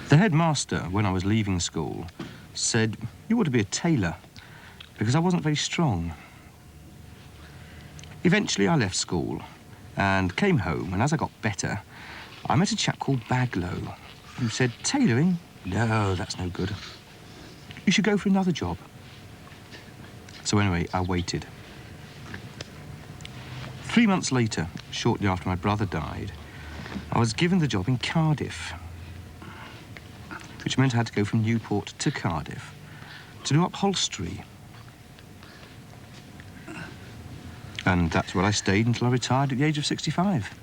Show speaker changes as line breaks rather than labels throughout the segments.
The headmaster, when I was leaving school, said, "You ought to be a tailor," because I wasn't very strong. Eventually, I left school and came home, and as I got better, I met a chap called Baglow, who said, "Tailoring? No, that's no good. You should go for another job." So anyway, I waited. 3 months later, shortly after my brother died, I was given the job in Cardiff, which meant I had to go from Newport to Cardiff to do upholstery. And that's where I stayed until I retired at the age of 65.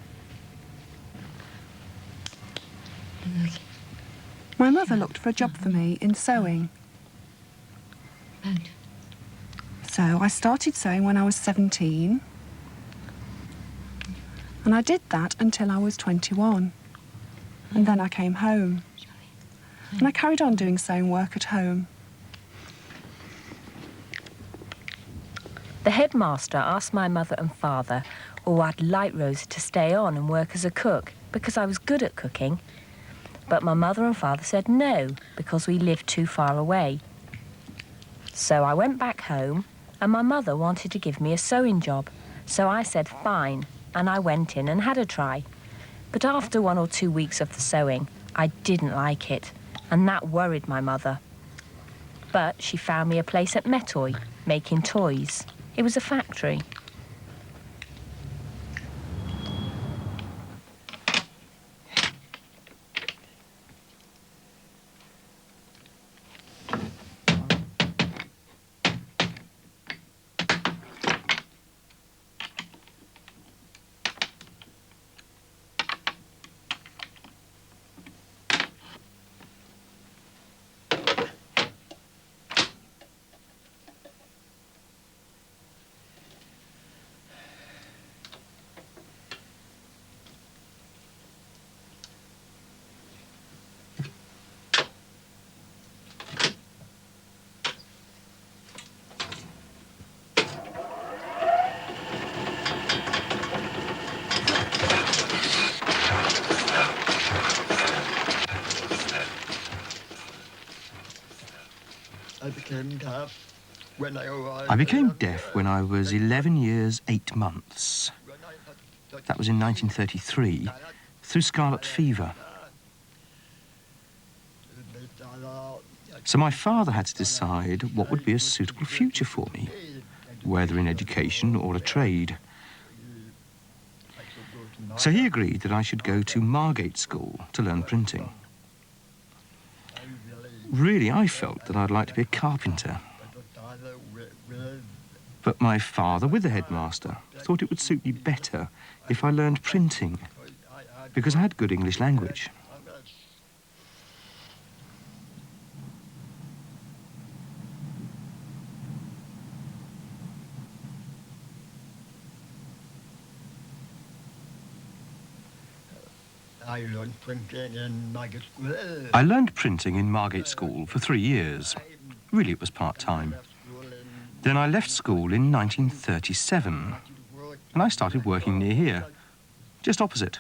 My mother looked for a job for me in sewing. So I started sewing when I was 17. And I did that until I was 21. And then I came home. And I carried on doing sewing work at home.
The headmaster asked my mother and father, I'd like Rosa to stay on and work as a cook because I was good at cooking. But my mother and father said no because we lived too far away. So I went back home and my mother wanted to give me a sewing job. So I said fine, and I went in and had a try. But after 1 or 2 weeks of the sewing, I didn't like it, and that worried my mother. But she found me a place at Metoy, making toys. It was a factory.
I became deaf when I was 11 years, 8 months. That was in 1933, through scarlet fever. So my father had to decide what would be a suitable future for me, whether in education or a trade. So he agreed that I should go to Margate School to learn printing. Really, I felt that I'd like to be a carpenter. But my father, with the headmaster, thought it would suit me better if I learned printing, because I had good English language.
I learned printing in Margate School.
I learned printing in Margate School for 3 years. Really, it was part-time. Then I left school in 1937, and I started working near here, just opposite.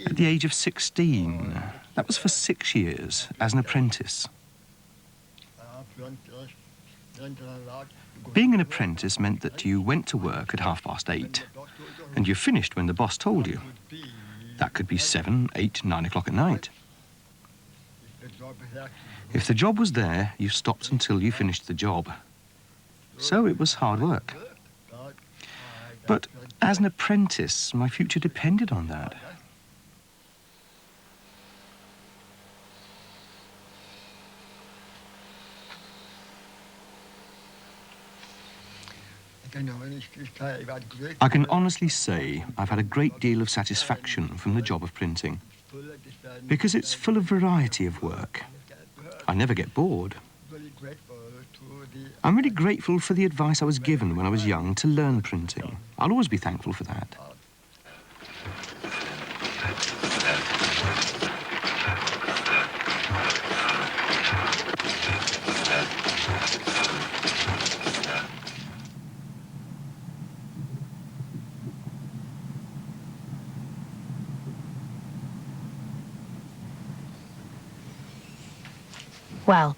At the age of 16, that was for 6 years, as an apprentice. Being an apprentice meant that you went to work at 8:30, and you finished when the boss told you. That could be 7, 8, 9 o'clock at night. If the job was there, you stopped until you finished the job. So it was hard work. But as an apprentice, my future depended on that. I can honestly say I've had a great deal of satisfaction from the job of printing, because it's full of variety of work. I never get bored. I'm really grateful for the advice I was given when I was young to learn printing. I'll always be thankful for that.
Well,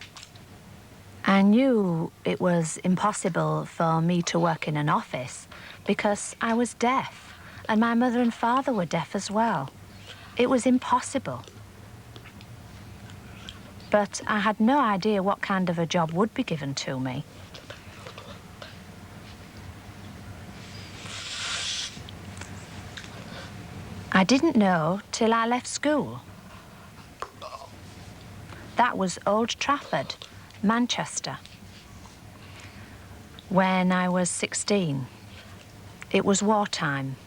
I knew it was impossible for me to work in an office because I was deaf, and my mother and father were deaf as well. It was impossible. But I had no idea what kind of a job would be given to me. I didn't know till I left school. That was Old Trafford, Manchester. When I was 16, it was wartime.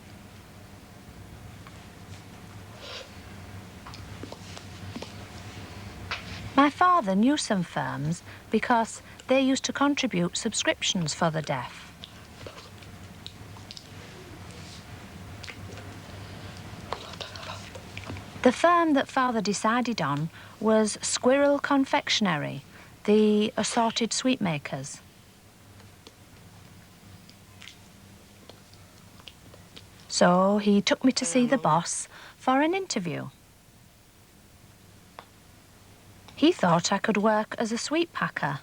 My father knew some firms because they used to contribute subscriptions for the deaf. The firm that Father decided on was Squirrel Confectionery, the assorted sweet makers. So he took me to see the boss for an interview. He thought I could work as a sweet packer.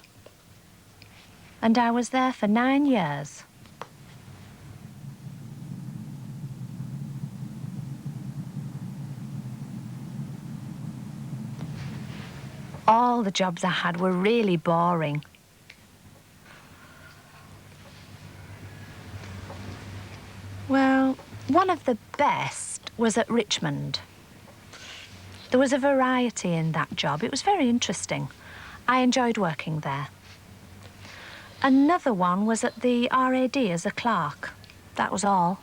And I was there for 9 years. All the jobs I had were really boring. Well, one of the best was at Richmond. There was a variety in that job. It was very interesting. I enjoyed working there. Another one was at the RAD as a clerk. That was all.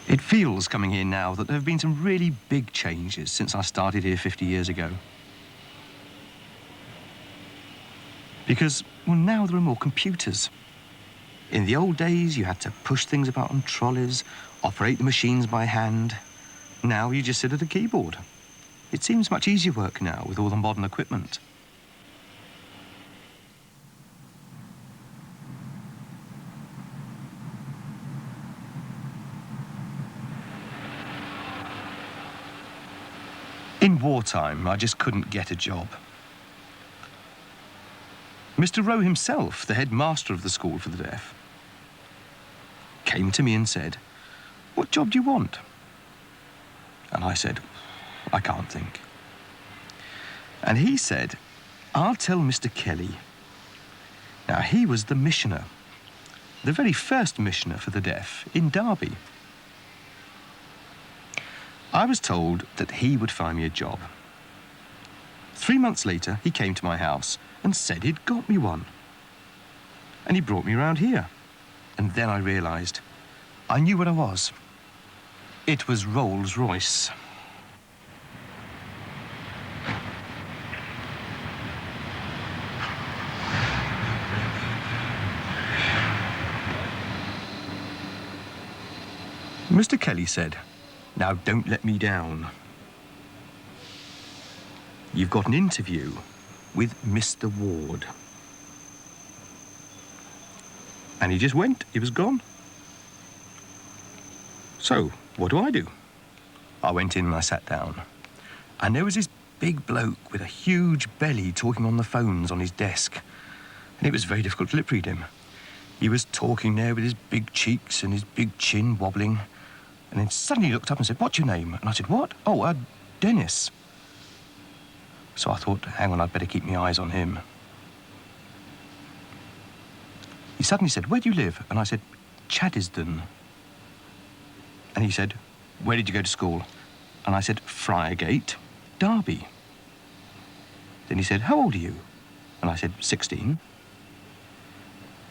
It feels coming here now that there have been some really big changes since I started here 50 years ago. Because, well, now there are more computers. In the old days, you had to push things about on trolleys, operate the machines by hand. Now you just sit at a keyboard. It seems much easier work now with all the modern equipment. In wartime, I just couldn't get a job. Mr. Rowe himself, the headmaster of the school for the deaf, came to me and said, "What job do you want?" And I said, "I can't think." And he said, "I'll tell Mr. Kelly." Now, he was the missioner, the very first missioner for the deaf in Derby. I was told that he would find me a job. 3 months later, he came to my house and said he'd got me one. And he brought me around here. And then I realised I knew what I was. It was Rolls-Royce. Mr. Kelly said, "Now, don't let me down. You've got an interview with Mr. Ward." And he just went. He was gone. So, what do? I went in and I sat down. And there was this big bloke with a huge belly talking on the phones on his desk. And it was very difficult to lip read him. He was talking there with his big cheeks and his big chin wobbling. And then suddenly he looked up and said, "What's your name?" And I said, "What? Oh, Dennis." So I thought, hang on, I'd better keep my eyes on him. He suddenly said, "Where do you live?" And I said, "Chaddesden." And he said, where did you go to school? And I said, Friargate, Derby. Then he said, how old are you? And I said, 16.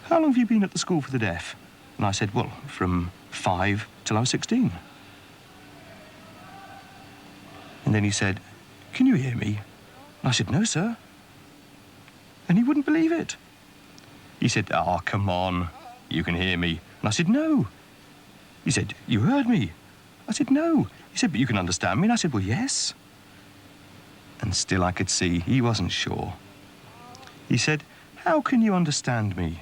How long have you been at the school for the deaf? And I said, well, from 5 till I was 16. And then he said, can you hear me? And I said, no, sir. And he wouldn't believe it. He said, oh, come on, you can hear me. And I said, no. He said, you heard me. I said, no. He said, but you can understand me. And I said, well, yes. And still I could see he wasn't sure. He said, how can you understand me?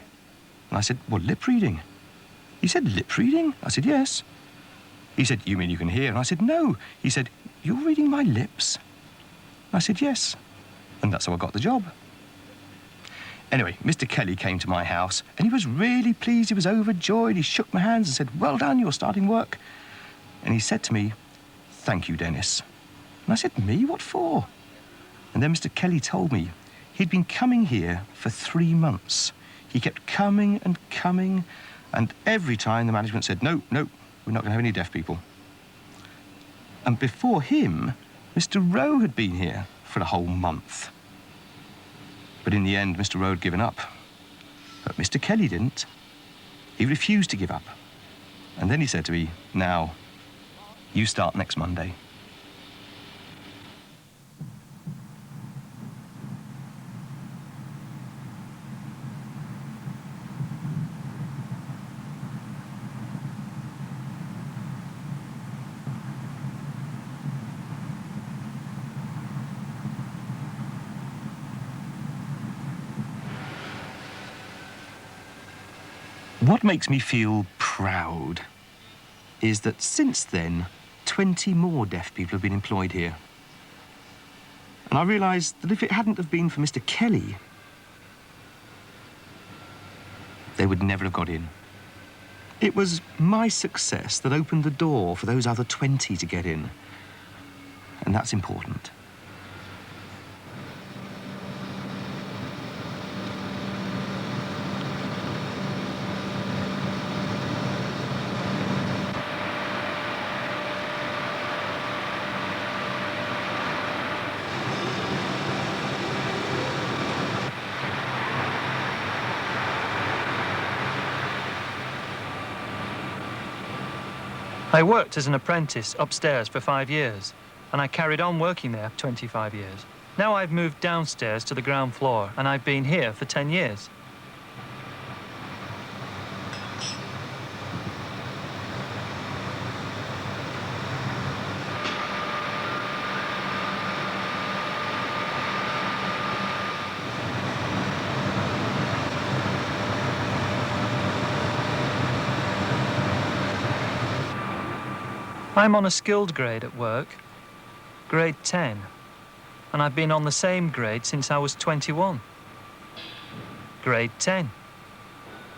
And I said, well, lip reading. He said, lip reading? I said, yes. He said, you mean you can hear? And I said, no. He said, you're reading my lips? And I said, yes. And that's how I got the job. Anyway, Mr. Kelly came to my house, and he was really pleased. He was overjoyed. He shook my hands and said, well done, you're starting work. And he said to me, thank you, Dennis. And I said, me? What for? And then Mr. Kelly told me he'd been coming here for 3 months. He kept coming, and every time the management said, no, we're not going to have any deaf people. And before him, Mr. Rowe had been here for a whole month. But in the end, Mr. Rowe had given up. But Mr. Kelly didn't. He refused to give up. And then he said to me, now, you start next Monday. What makes me feel proud is that since then, 20 more deaf people have been employed here. And I realised that if it hadn't have been for Mr. Kelly, they would never have got in. It was my success that opened the door for those other 20 to get in. And that's important.
I worked as an apprentice upstairs for 5 years, and I carried on working there 25 years. Now I've moved downstairs to the ground floor, and I've been here for 10 years. I'm on a skilled grade at work, grade 10, and I've been on the same grade since I was 21. Grade 10.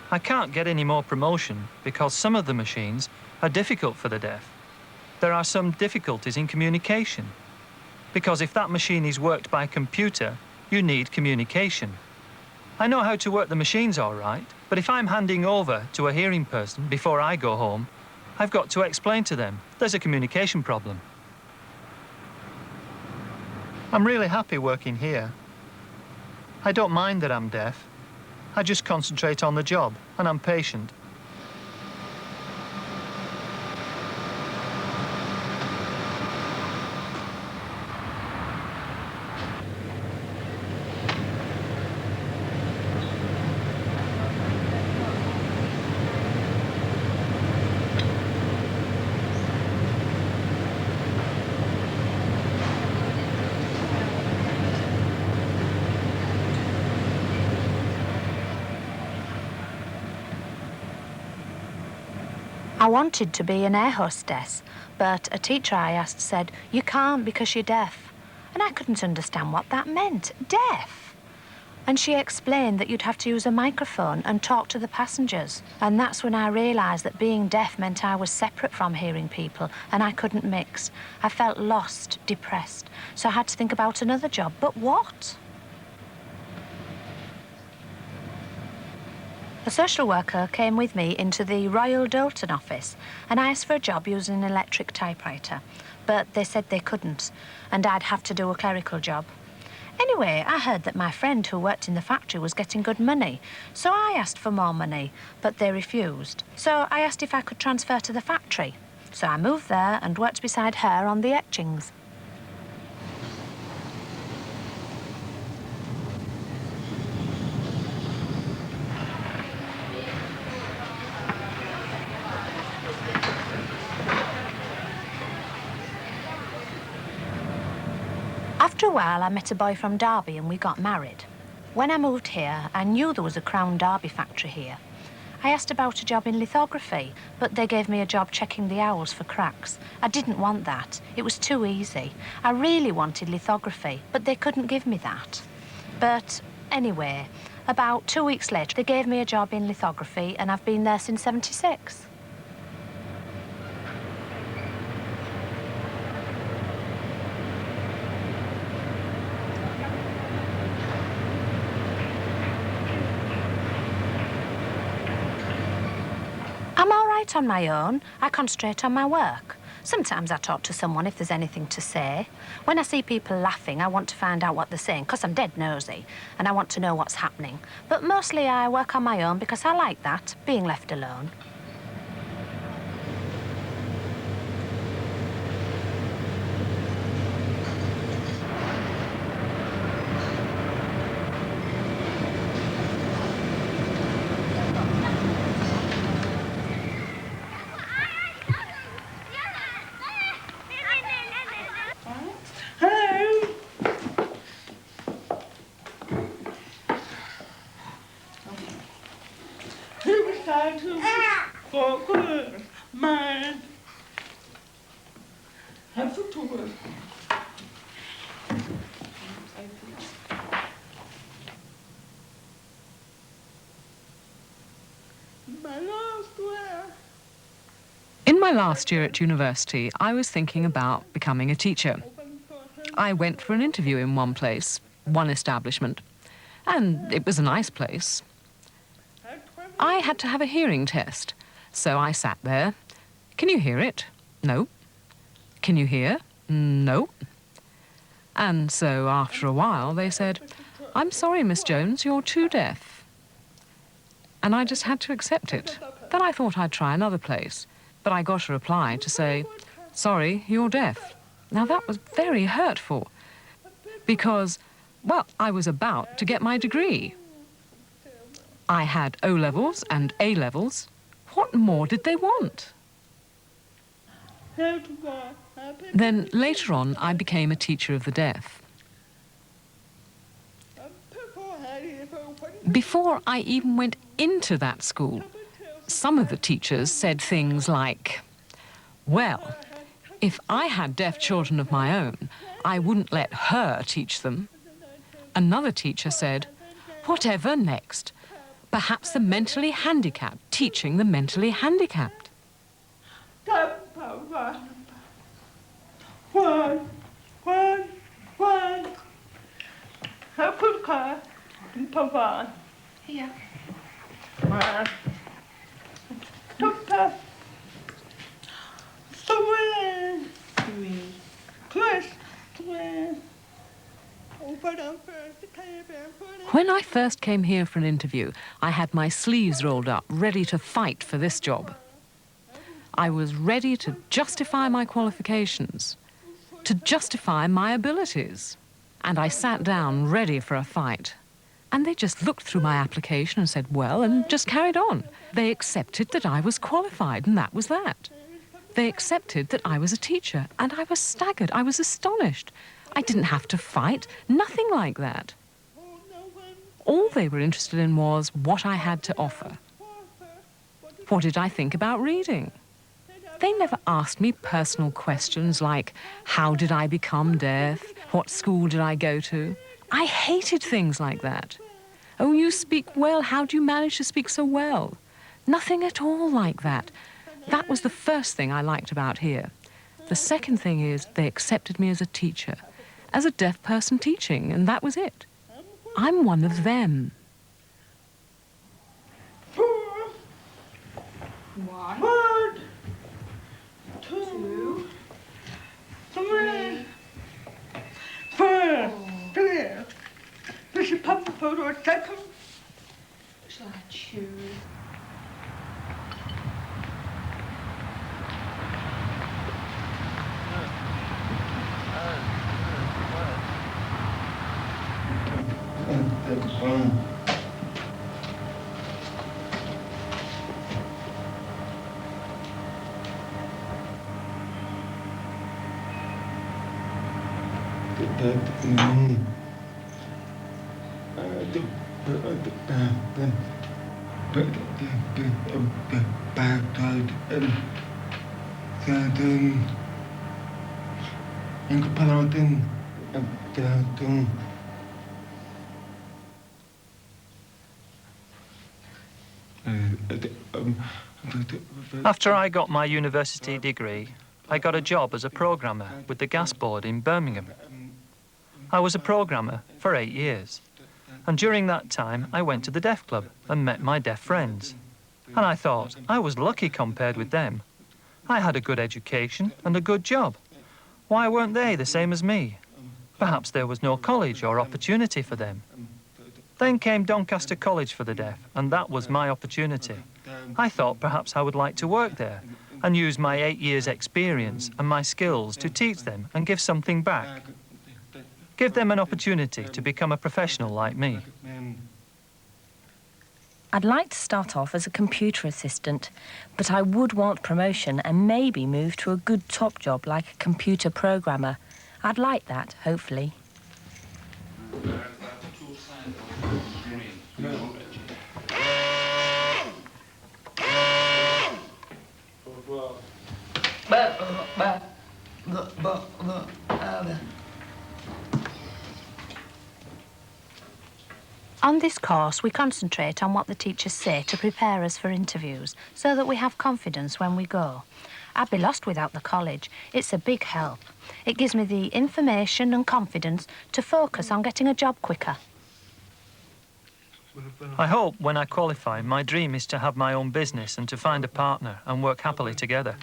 I can't get any more promotion because some of the machines are difficult for the deaf. There are some difficulties in communication, because if that machine is worked by a computer, you need communication. I know how to work the machines all right, but if I'm handing over to a hearing person before I go home, I've got to explain to them there's a communication problem. I'm really happy working here. I don't mind that I'm deaf. I just concentrate on the job, and I'm patient.
I wanted to be an air hostess, but a teacher I asked said, you can't because you're deaf. And I couldn't understand what that meant, deaf. And she explained that you'd have to use a microphone and talk to the passengers. And that's when I realised that being deaf meant I was separate from hearing people and I couldn't mix. I felt lost, depressed, so I had to think about another job. But what? A social worker came with me into the Royal Doulton office and I asked for a job using an electric typewriter. But they said they couldn't and I'd have to do a clerical job. Anyway, I heard that my friend who worked in the factory was getting good money. So I asked for more money, but they refused. So I asked if I could transfer to the factory. So I moved there and worked beside her on the etchings. After a while, I met a boy from Derby and we got married. When I moved here, I knew there was a Crown Derby factory here. I asked about a job in lithography, but they gave me a job checking the owls for cracks. I didn't want that. It was too easy. I really wanted lithography, but they couldn't give me that. But anyway, about 2 weeks later, they gave me a job in lithography and I've been there since '76. I'm all right on my own. I concentrate on my work. Sometimes I talk to someone if there's anything to say. When I see people laughing, I want to find out what they're saying, because I'm dead nosy, and I want to know what's happening. But mostly I work on my own because I like that, being left alone.
In my last year at university, I was thinking about becoming a teacher. I went for an interview in one place, one establishment, and it was a nice place. I had to have a hearing test, so I sat there. Can you hear it? No. Can you hear? No. And so after a while they said, "I'm sorry, Miss Jones, you're too deaf." And I just had to accept it. Then I thought I'd try another place, but I got a reply to say, "Sorry, you're deaf." Now that was very hurtful because, well, I was about to get my degree. I had O-levels and A-levels. What more did they want? Then later on, I became a teacher of the deaf. Before I even went into that school, some of the teachers said things like, "Well, if I had deaf children of my own, I wouldn't let her teach them." Another teacher said, "Whatever next? Perhaps the mentally handicapped teaching the mentally handicapped." When I first came here for an interview, I had my sleeves rolled up, ready to fight for this job. I was ready to justify my qualifications, to justify my abilities. And I sat down, ready for a fight. And they just looked through my application and said, well, and just carried on. They accepted that I was qualified, and that was that. They accepted that I was a teacher, and I was staggered. I was astonished. I didn't have to fight, nothing like that. All they were interested in was what I had to offer. What did I think about reading? They never asked me personal questions like, how did I become deaf? What school did I go to? I hated things like that. Oh, you speak well. How do you manage to speak so well? Nothing at all like that. That was the first thing I liked about here. The second thing is they accepted me as a teacher, as a deaf person teaching, and that was it. I'm one of them.
One, two, three, four. Clear. This is Papa photo a second.
Shall I choose?
After I got my university degree, I got a job as a programmer with the gas board in Birmingham. I was a programmer for 8 years. And during that time, I went to the deaf club and met my deaf friends. And I thought I was lucky compared with them. I had a good education and a good job. Why weren't they the same as me? Perhaps there was no college or opportunity for them. Then came Doncaster College for the Deaf, and that was my opportunity. I thought perhaps I would like to work there and use my 8 years' experience and my skills to teach them and give something back. Give them an opportunity to become a professional like me.
I'd like to start off as a computer assistant, but I would want promotion and maybe move to a good top job like a computer programmer. I'd like that, hopefully.
On this course, we concentrate on what the teachers say to prepare us for interviews so that we have confidence when we go. I'd be lost without the college. It's a big help. It gives me the information and confidence to focus on getting a job quicker.
I hope when I qualify, my dream is to have my own business and to find a partner and work happily together.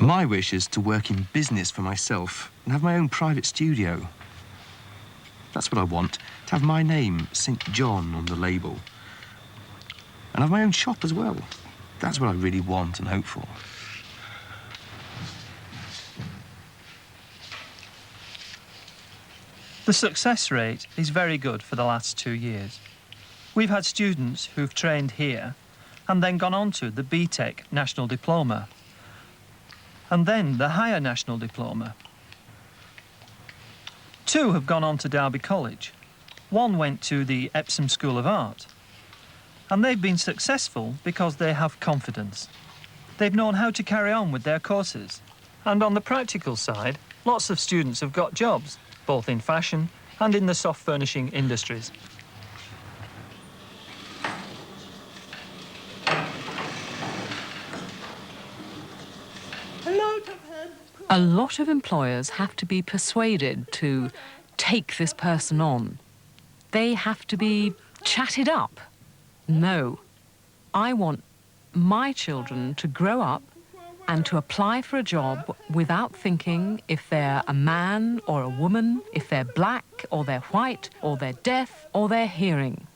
My wish is to work in business for myself and have my own private studio. That's what I want, to have my name, St. John, on the label. And have my own shop as well. That's what I really want and hope for.
The success rate is very good for the last 2 years. We've had students who've trained here and then gone on to the BTEC National Diploma and then the Higher National Diploma. 2 have gone on to Derby College. 1 went to the Epsom School of Art. And they've been successful because they have confidence. They've known how to carry on with their courses. And on the practical side, lots of students have got jobs, both in fashion and in the soft furnishing industries.
A lot of employers have to be persuaded to take this person on. They have to be chatted up. No, I want my children to grow up and to apply for a job without thinking if they're a man or a woman, if they're black or they're white or they're deaf or they're hearing.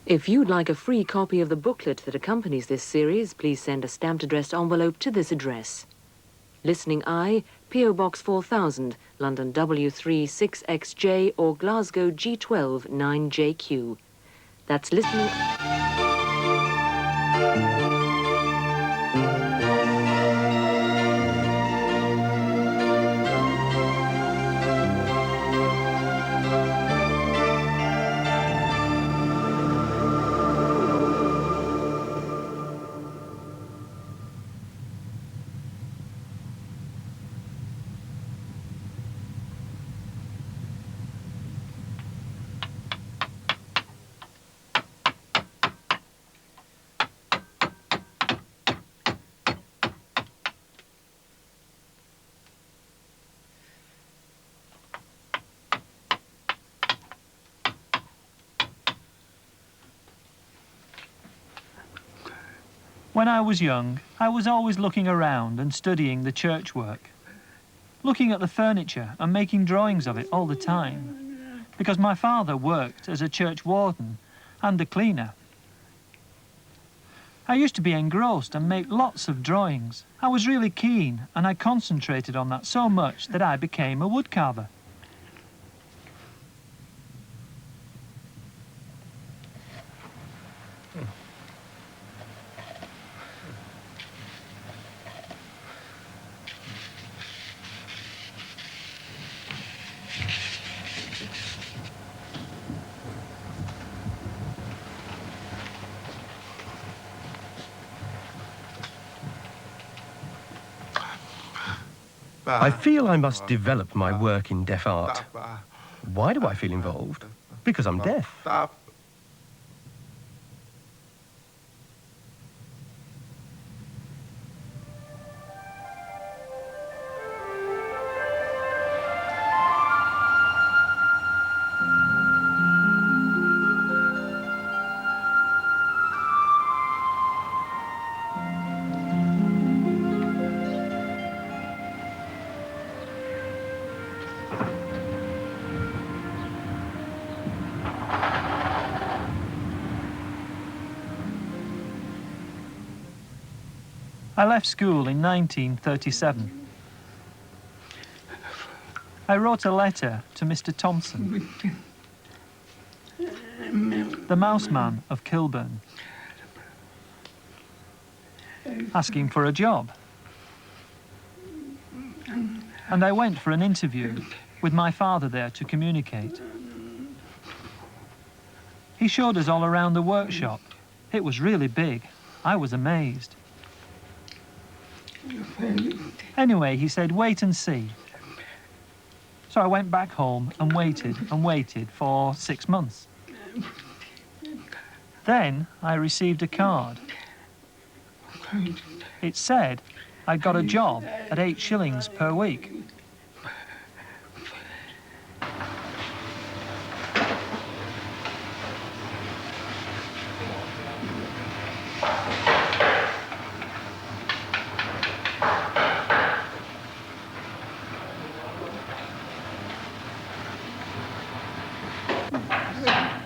If you'd like a free copy of the booklet that accompanies this series, please send a stamped addressed envelope to this address. Listening Eye, P.O. Box 4000, London W3 6XJ or Glasgow G12 9JQ. That's Listening...
When I was young, I was always looking around and studying the church work, looking at the furniture and making drawings of it all the time, because my father worked as a church warden and a cleaner. I used to be engrossed and make lots of drawings. I was really keen, and I concentrated on that so much that I became a woodcarver.
I feel I must develop my work in deaf art. Why do I feel involved? Because I'm deaf.
I left school in 1937. I wrote a letter to Mr. Thompson, the mouse man of Kilburn, asking for a job. And I went for an interview with my father there to communicate. He showed us all around the workshop. It was really big. I was amazed. Anyway, he said, wait and see. So I went back home and waited for 6 months. Then I received a card. It said I'd got a job at 8 shillings per week.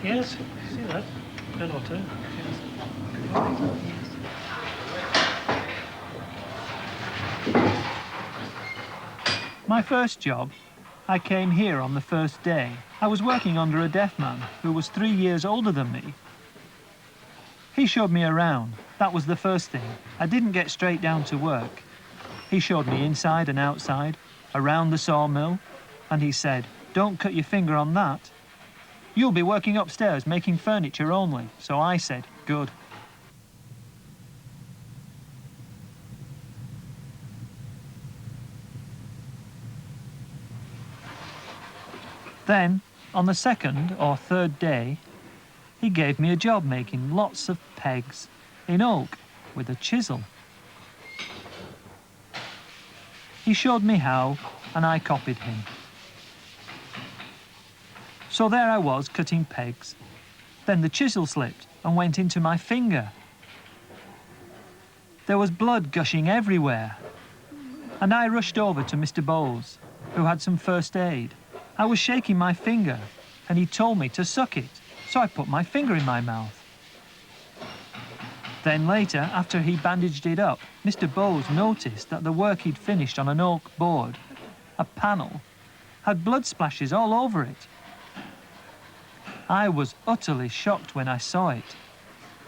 Yes, see that? 10 or 2. My first job, I came here on the first day. I was working under a deaf man who was 3 years older than me. He showed me around. That was the first thing. I didn't get straight down to work. He showed me inside and outside, around the sawmill, and he said, don't cut your finger on that. You'll be working upstairs making furniture only. So I said, good. Then, on the second or third day, he gave me a job making lots of pegs in oak with a chisel. He showed me how, and I copied him. So there I was, cutting pegs. Then the chisel slipped and went into my finger. There was blood gushing everywhere. And I rushed over to Mr. Bowles, who had some first aid. I was shaking my finger, and he told me to suck it. So I put my finger in my mouth. Then later, after he bandaged it up, Mr. Bowes noticed that the work he'd finished on an oak board, a panel, had blood splashes all over it. I was utterly shocked when I saw it.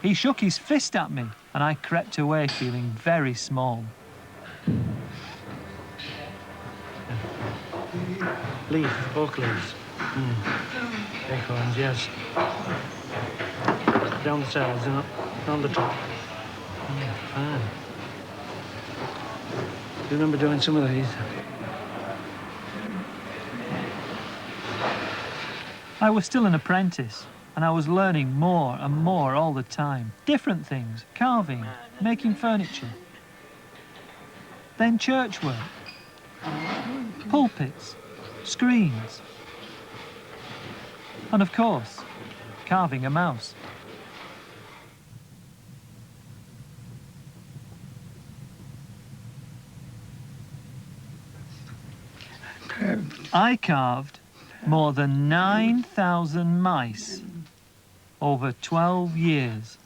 He shook his fist at me, and I crept away feeling very small.
Leaf, oak leaves. Acorns, yes. Down the cells, on the top. Fine. Do you remember doing some of these?
I was still an apprentice, and I was learning more and more all the time. Different things, carving, making furniture. Then church work, pulpits, screens, and of course, carving a mouse. I carved more than 9,000 mice over 12 years.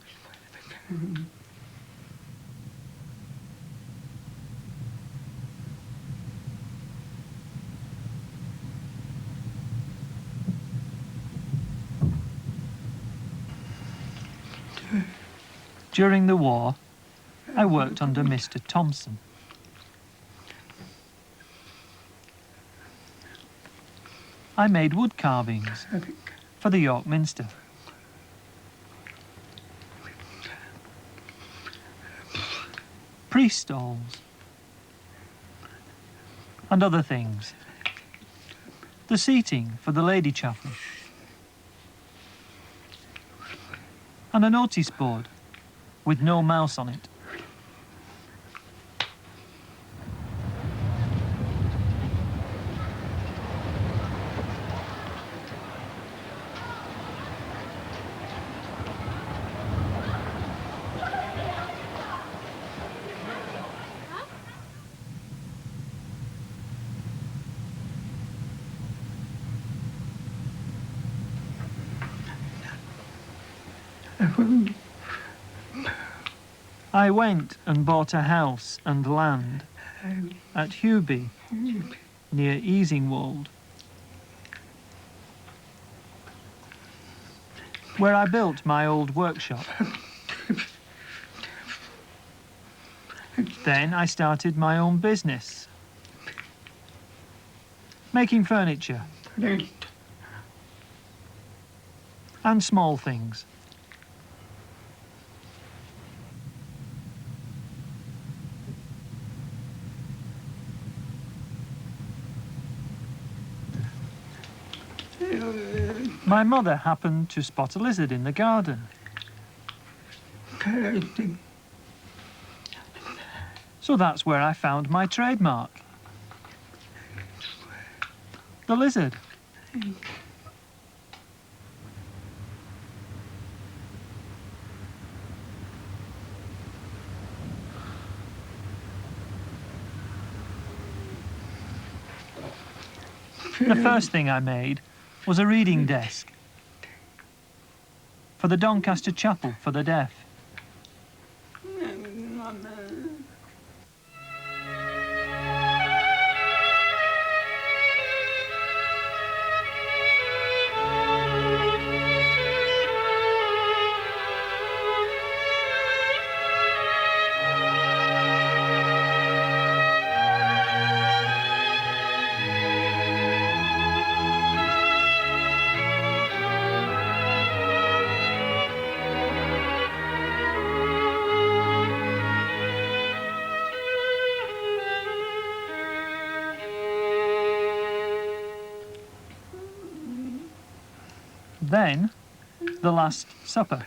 During the war, I worked under Mr. Thompson. I made wood carvings for the York Minster. Priest stalls and other things. The seating for the Lady Chapel. And a notice board with no mouse on it. I went and bought a house and land at Hewby, near Easingwold, where I built my old workshop. Then I started my own business, making furniture and small things. My mother happened to spot a lizard in the garden. So that's where I found my trademark. The lizard. The first thing I made was a reading desk for the Doncaster Chapel for the Deaf. Then, the Last Supper.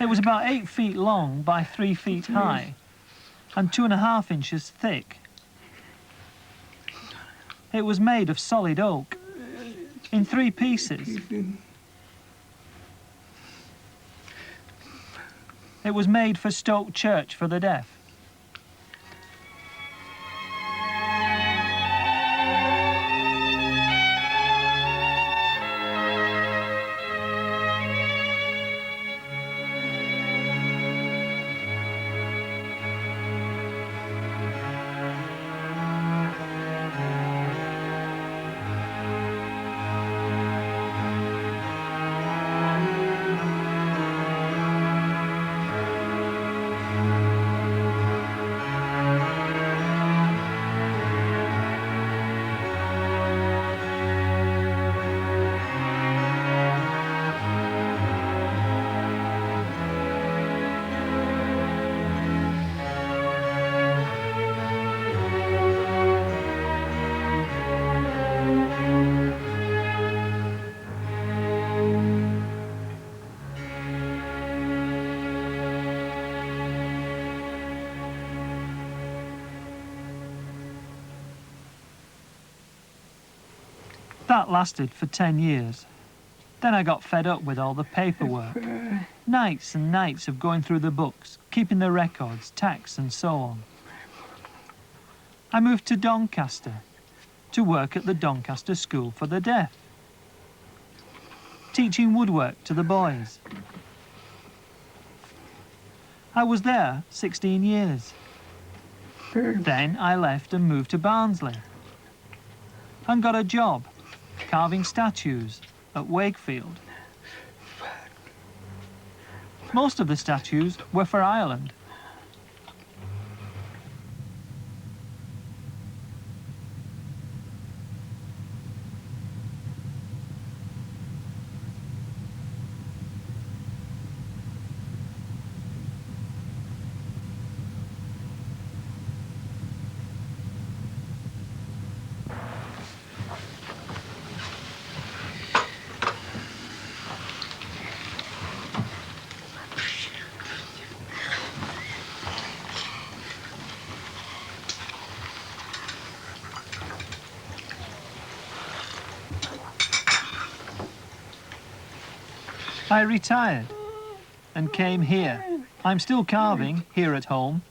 It was about 8 feet long by 3 feet high and 2.5 inches thick. It was made of solid oak in 3 pieces. It was made for Stoke Church for the Deaf. That lasted for 10 years. Then I got fed up with all the paperwork. Nights and nights of going through the books, keeping the records, tax and so on. I moved to Doncaster to work at the Doncaster School for the Deaf, teaching woodwork to the boys. I was there 16 years. Then I left and moved to Barnsley and got a job carving statues at Wakefield. Most of the statues were for Ireland. I retired and came here. I'm still carving here at home.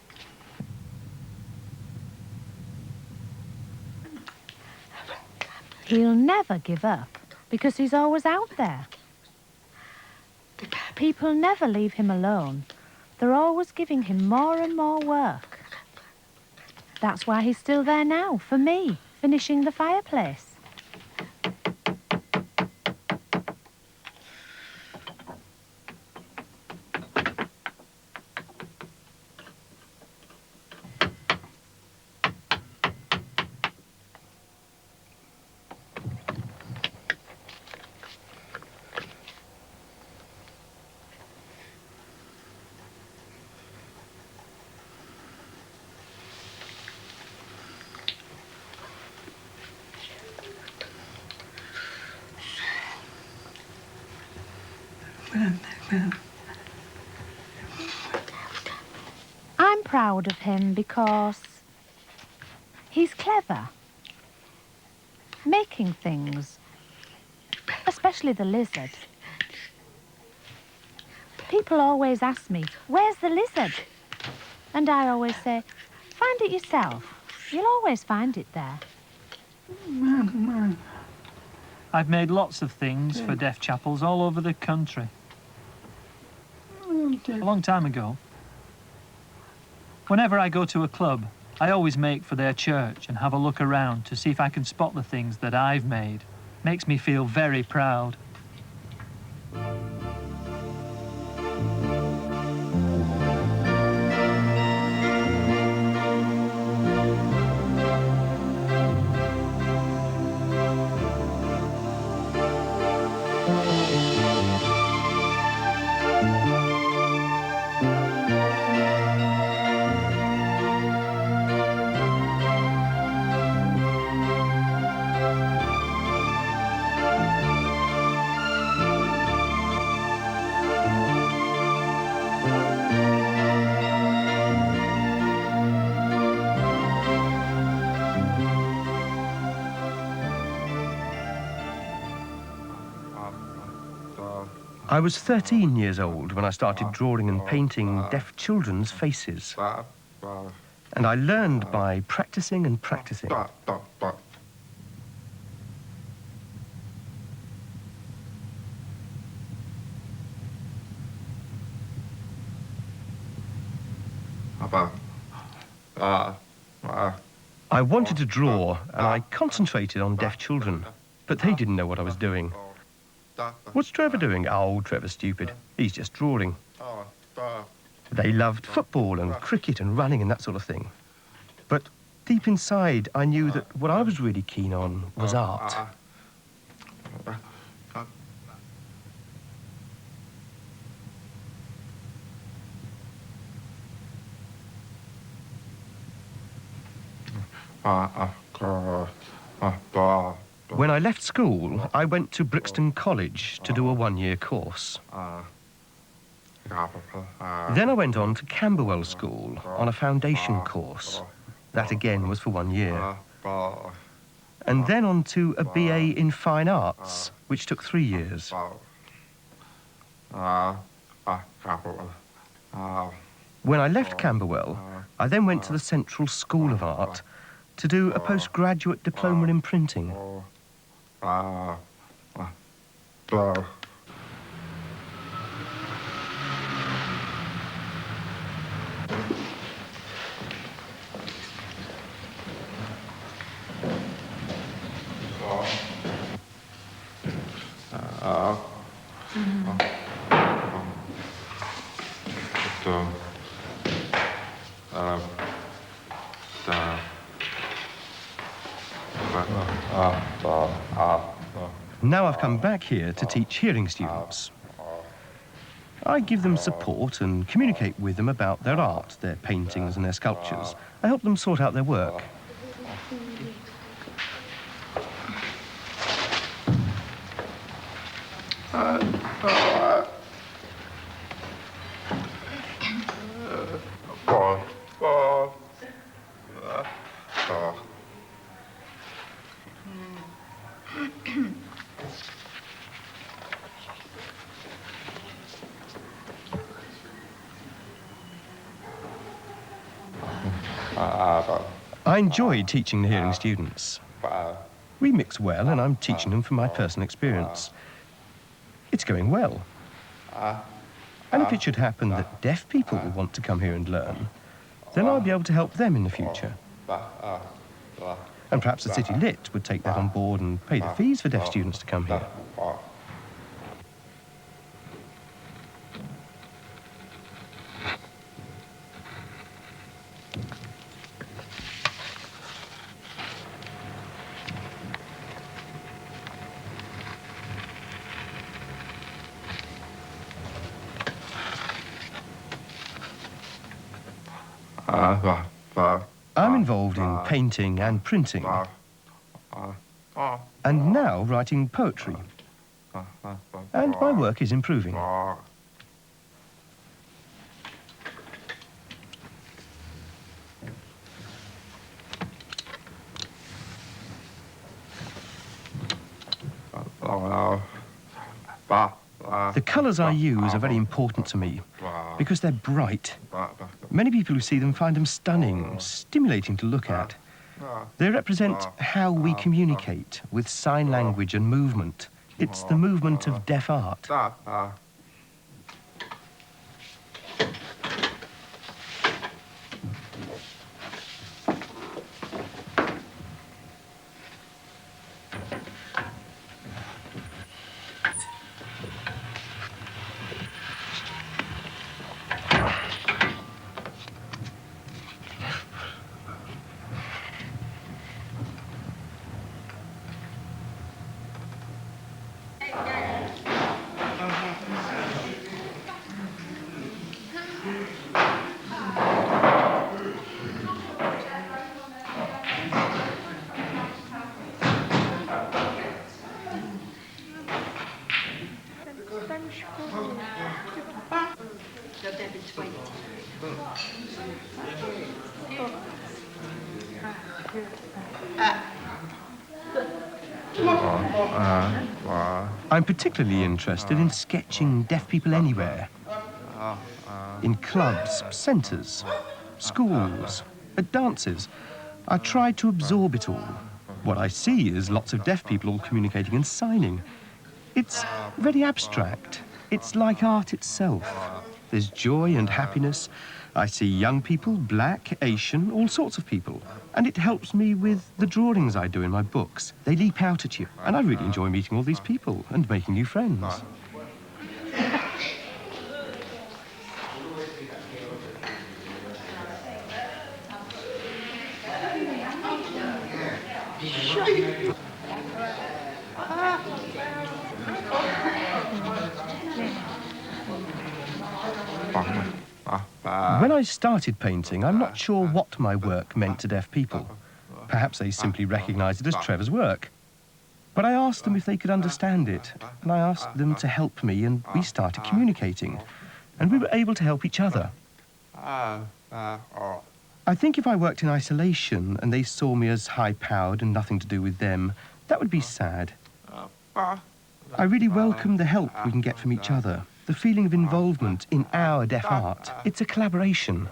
He'll never give up because he's always out there. People never leave him alone. They're always giving him more and more work. That's why he's still there now, for me, finishing the fireplace. I'm proud of him because he's clever, making things, especially the lizard. People always ask me, where's the lizard? And I always say, find it yourself. You'll always find it there.
I've made lots of things for deaf chapels all over the country. A long time ago. Whenever I go to a club, I always make for their church and have a look around to see if I can spot the things that I've made. Makes me feel very proud.
I was 13 years old when I started drawing and painting deaf children's faces. And I learned by practicing and practicing. I wanted to draw, and I concentrated on deaf children, but they didn't know what I was doing. What's Trevor doing? Oh, Trevor's stupid. He's just drawing. They loved football and cricket and running and that sort of thing. But deep inside, I knew that what I was really keen on was art. When I left school, I went to Brixton College to do a one-year course. Then I went on to Camberwell School on a foundation course. That again was for 1 year. and then on to a BA in Fine Arts, which took 3 years. When I left Camberwell, I then went to the Central School of Art to do a postgraduate diploma in printing. Now I've come back here to teach hearing students. I give them support and communicate with them about their art, their paintings and their sculptures. I help them sort out their work. I enjoy teaching the hearing students. We mix well, and I'm teaching them from my personal experience. It's going well. And if it should happen that deaf people will want to come here and learn, then I'll be able to help them in the future. And perhaps the City Lit would take that on board and pay the fees for deaf students to come here. I'm involved in painting and printing, and now writing poetry. And my work is improving. The colours I use are very important to me because they're bright. Many people who see them find them stunning, stimulating to look at. They represent how we communicate with sign language and movement. It's the movement of deaf art. I'm particularly interested in sketching deaf people anywhere. In clubs, centres, schools, at dances. I try to absorb it all. What I see is lots of deaf people all communicating and signing. It's very abstract. It's like art itself. There's joy and happiness. I see young people, black, Asian, all sorts of people. And it helps me with the drawings I do in my books. They leap out at you. And I really enjoy meeting all these people and making new friends. When I started painting, I'm not sure what my work meant to deaf people. Perhaps they simply recognised it as Trevor's work. But I asked them if they could understand it, and I asked them to help me, and we started communicating. And we were able to help each other. I I think if I worked in isolation and they saw me as high-powered and nothing to do with them, that would be sad. I really welcome the help we can get from each other, the feeling of involvement in our deaf art. It's a collaboration.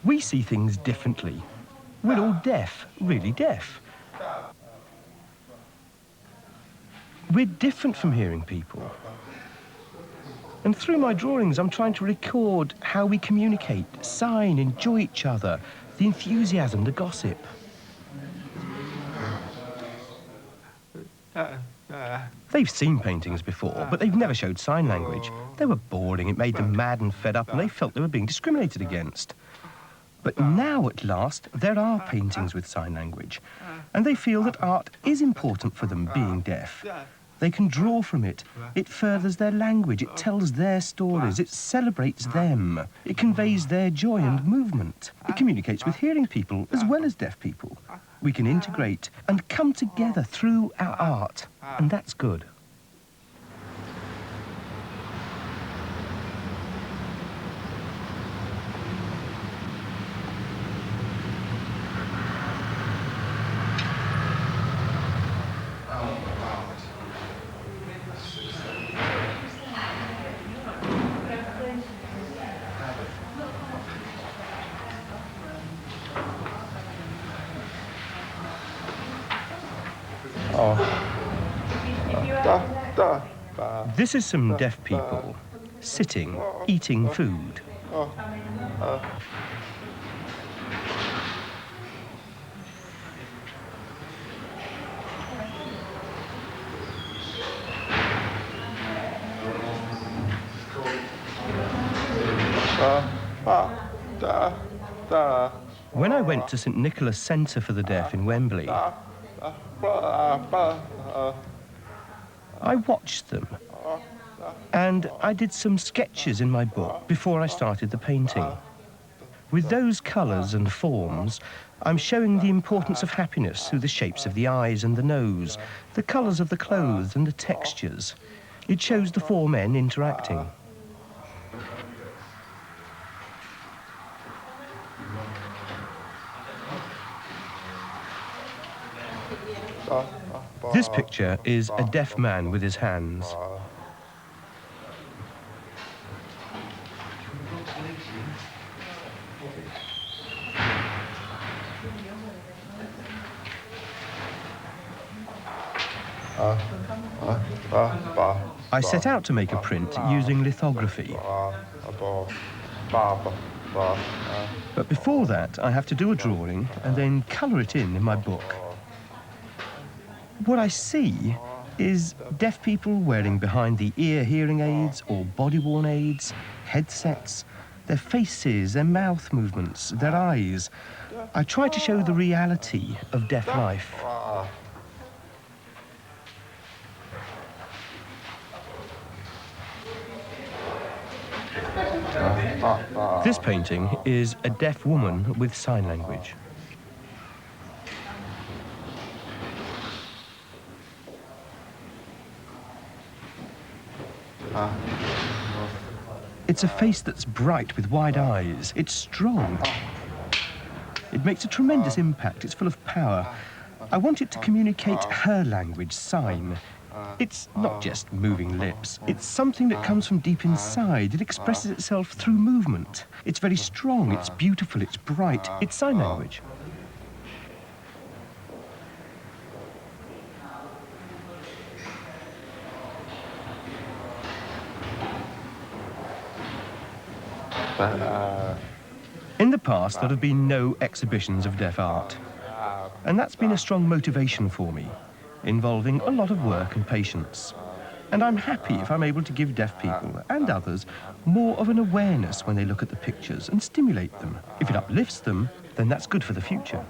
We see things differently. We're all deaf, really deaf. We're different from hearing people. And through my drawings, I'm trying to record how we communicate, sign, enjoy each other, the enthusiasm, the gossip. They've seen paintings before, but they've never showed sign language. They were boring, it made them mad and fed up, and they felt they were being discriminated against. But now, at last, there are paintings with sign language, and they feel that art is important for them, being deaf. They can draw from it. It furthers their language. It tells their stories. It celebrates them. It conveys their joy and movement. It communicates with hearing people as well as deaf people. We can integrate and come together through our art, and that's good. This is some deaf people sitting, eating food. When I went to St Nicholas Centre for the Deaf in Wembley, I watched them, and I did some sketches in my book before I started the painting. With those colours and forms, I'm showing the importance of happiness through the shapes of the eyes and the nose, the colours of the clothes and the textures. It shows the four men interacting. This picture is a deaf man with his hands. I set out to make a print using lithography. But before that, I have to do a drawing and then colour it in my book. What I see is deaf people wearing behind-the-ear hearing aids or body-worn aids, headsets, their faces, their mouth movements, their eyes. I try to show the reality of deaf life. This painting is a deaf woman with sign language. It's a face that's bright with wide eyes. It's strong. It makes a tremendous impact. It's full of power. I want it to communicate her language, sign. It's not just moving lips. It's something that comes from deep inside. It expresses itself through movement. It's very strong. It's beautiful. It's bright. It's sign language. In the past, there have been no exhibitions of deaf art. And that's been a strong motivation for me, involving a lot of work and patience. And I'm happy if I'm able to give deaf people and others more of an awareness when they look at the pictures and stimulate them. If it uplifts them, then that's good for the future.